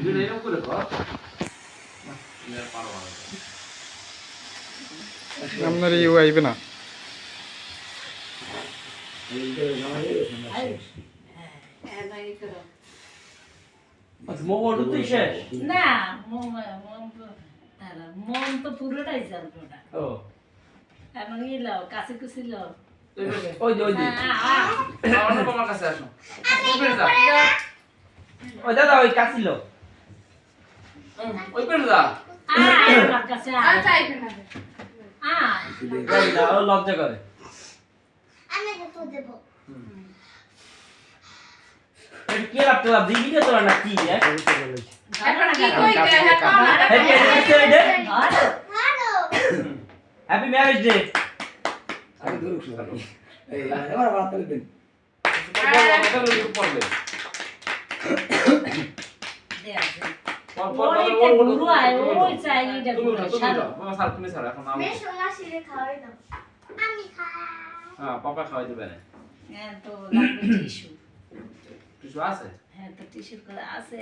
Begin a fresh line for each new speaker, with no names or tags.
video এরকম করে কর না পারো
আপনার ইউ আইবে না
আচ্ছা মোবাইল তুই শেষ
না মন তো পুরোটাই জ্বলবে ওটা
ও
এখন ইলো কাছে কুছিল
ওই যে আমার তোমার কাছে আসো
ওই দাদা ওই কাছিল
ওই পেন দা
আমার কাছে
ওই না ও লজ্জা করে এটা কি লাগতো দিবি না তোরা না কি হ্যাপি ম্যারেজ ডে
আমি দূর শুনো এই এবার বাত করে দেন
পড়বে
ওই চাই এটা
তুমি ছাড়া এখন আমি হ্যাঁ পাপা খাওয়াই দেবে না
হ্যাঁ তো লাগবে টিস্যু
কিছু আছে
হ্যাঁ তো টিস্যু করে আছে